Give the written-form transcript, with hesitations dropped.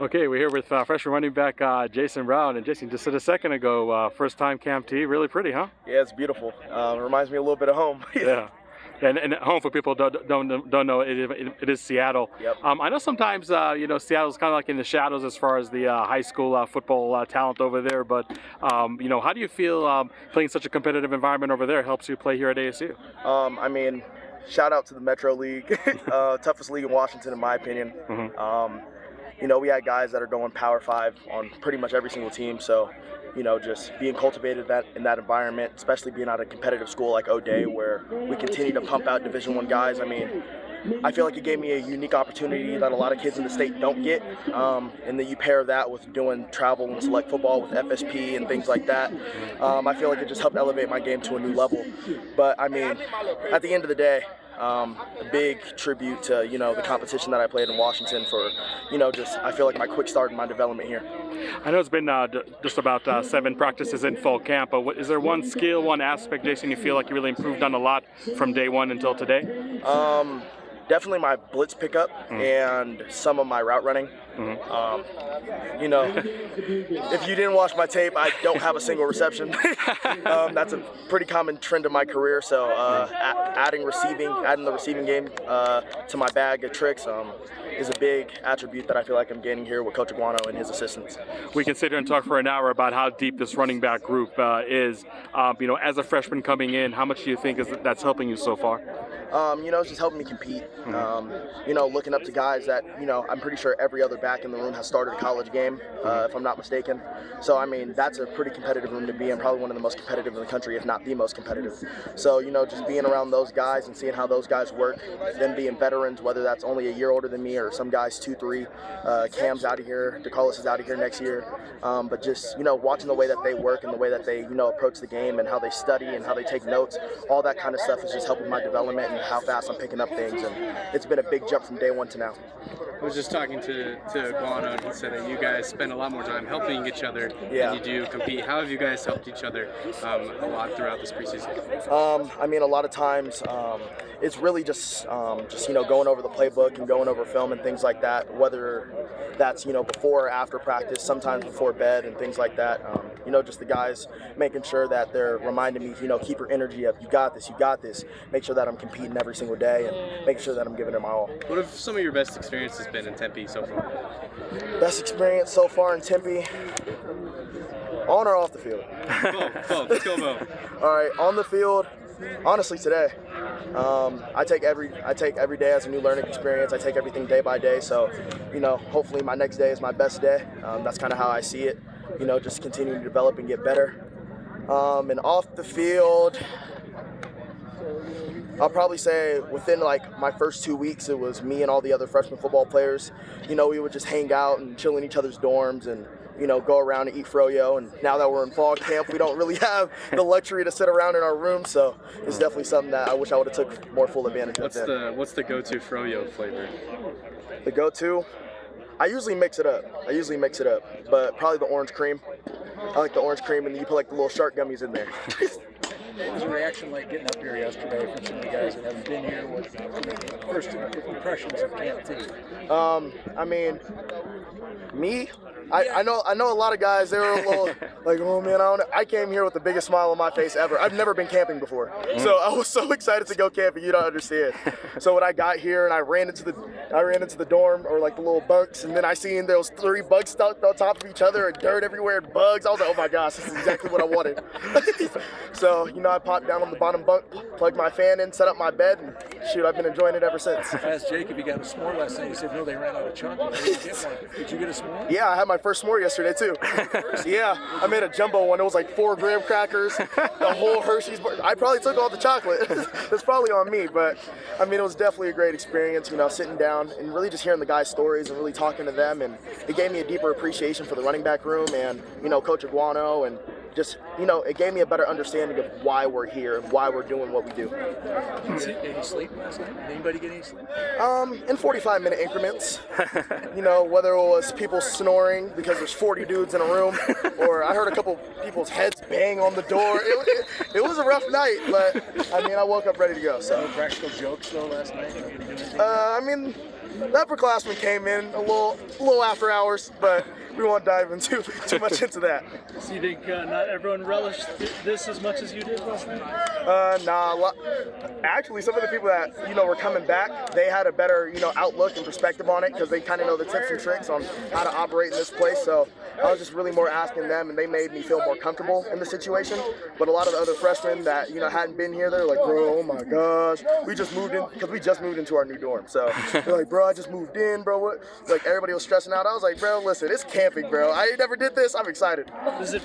Okay, we're here with freshman running back Jason Brown. And Jason, just said a second ago, first time Camp T, really pretty, huh? Yeah, it's beautiful. It reminds me a little bit of home. Yeah. And home, for people who don't know, it is Seattle. Yep. I know sometimes Seattle's kind of like in the shadows as far as the high school football talent over there. But how do you feel playing such a competitive environment over there helps you play here at ASU? I mean, shout out to the Metro League, toughest league in Washington, in my opinion. We had guys that are going Power 5 on pretty much every single team. So, just being cultivated in that environment, especially being at a competitive school like O'Day, where we continue to pump out Division I guys. I mean, I feel like it gave me a unique opportunity that a lot of kids in the state don't get. And then you pair that with doing travel and select football with FSP and things like that. I feel like it just helped elevate my game to a new level. But I mean, at the end of the day, a big tribute to the competition that I played in Washington for I feel like my quick start in my development here. I know it's been just about 7 practices in fall camp, but is there one skill, one aspect, Jason, you feel like you really improved on a lot from day one until today? Definitely my blitz pickup and some of my route running. If you didn't watch my tape, I don't have a single reception. That's a pretty common trend in my career. So adding the receiving game to my bag of tricks is a big attribute that I feel like I'm gaining here with Coach Aguano and his assistants. We can sit here and talk for an hour about how deep this running back group is. As a freshman coming in, how much do you think that's helping you so far? It's just helping me compete. Looking up to guys that, I'm pretty sure every other back in the room has started a college game, if I'm not mistaken. So, I mean, that's a pretty competitive room to be in, probably one of the most competitive in the country, if not the most competitive. So, just being around those guys and seeing how those guys work, them being veterans, whether that's only a year older than me or some guys 2-3, Cam's out of here, DeCarlos is out of here next year. But just, watching the way that they work and the way that they, approach the game and how they study and how they take notes, all that kind of stuff is just helping my development and how fast I'm picking up things, and it's been a big jump from day one to now. I was just talking to Guano, and he said that you guys spend a lot more time helping each other than you do compete. How have you guys helped each other a lot throughout this preseason? I mean, a lot of times it's really just going over the playbook and going over film and things like that, whether that's before or after practice, sometimes before bed and things like that. Just the guys making sure that they're reminding me, keep your energy up, you got this, make sure that I'm competing every single day and make sure that I'm giving it my all. What have some of your best experiences been in Tempe so far? Best experience so far in Tempe, on or off the field? Both. Let's go both. All right, on the field, honestly today, I take every day as a new learning experience. I take everything day by day. So, hopefully my next day is my best day. That's kind of how I see it. Just continuing to develop and get better. And off the field, I'll probably say within my first 2 weeks, it was me and all the other freshman football players. We would just hang out and chill in each other's dorms and go around and eat froyo. And now that we're in fall camp, we don't really have the luxury to sit around in our room. So it's definitely something that I wish I would have took more full advantage of. What's the go-to froyo flavor? The go-to? I usually mix it up, but probably the orange cream. I like the orange cream, and then you put the little shark gummies in there. What was the reaction like getting up here yesterday from some of the guys that haven't been here? What first impressions of Camp T? I mean, me, I know a lot of guys, they were a little like, oh man, I came here with the biggest smile on my face ever. I've never been camping before. So I was so excited to go camping, you don't understand. So when I got here and I ran into the dorm or the little bunks, and then I seen there was 3 bugs stuck on top of each other and dirt everywhere and bugs. I was like, oh my gosh, this is exactly what I wanted. So, I popped down on the bottom bunk, plugged my fan in, set up my bed, and shoot, I've been enjoying it ever since. I asked Jake if he got a s'more last night. He said, no, they ran out of chocolate. Did you get a s'more? Yeah, I had my first s'more yesterday, too. Yeah, I made a jumbo one. It was 4 graham crackers, the whole Hershey's bar. I probably took all the chocolate. It's probably on me, but, I mean, it was definitely a great experience, sitting down and really just hearing the guys' stories and really talking to them, and it gave me a deeper appreciation for the running back room and, Coach Aguano and just, you know, it gave me a better understanding of why we're here and why we're doing what we do. Any sleep last night? Did anybody get any sleep? In 45-minute increments. You know, whether it was people snoring because there's 40 dudes in a room, or I heard a couple people's heads bang on the door. It was a rough night, but I mean, I woke up ready to go. So. No practical jokes though last night. Did you do anything? I mean, the upperclassmen came in a little after hours, but we won't dive into too much into that. So you think not everyone relished this as much as you did last night? Nah. Actually, some of the people that, you know, were coming back, they had a better, you know, outlook and perspective on it because they kind of know the tips and tricks on how to operate in this place. So I was just really more asking them, and they made me feel more comfortable in the situation. But a lot of the other freshmen that, you know, hadn't been here, they're like, bro, oh my gosh, we just moved in, because we just moved into our new dorm. So they're like, bro, I just moved in, bro. What? Like, everybody was stressing out. I was like, bro, listen, it's camping, bro. I never did this. I'm excited. Does it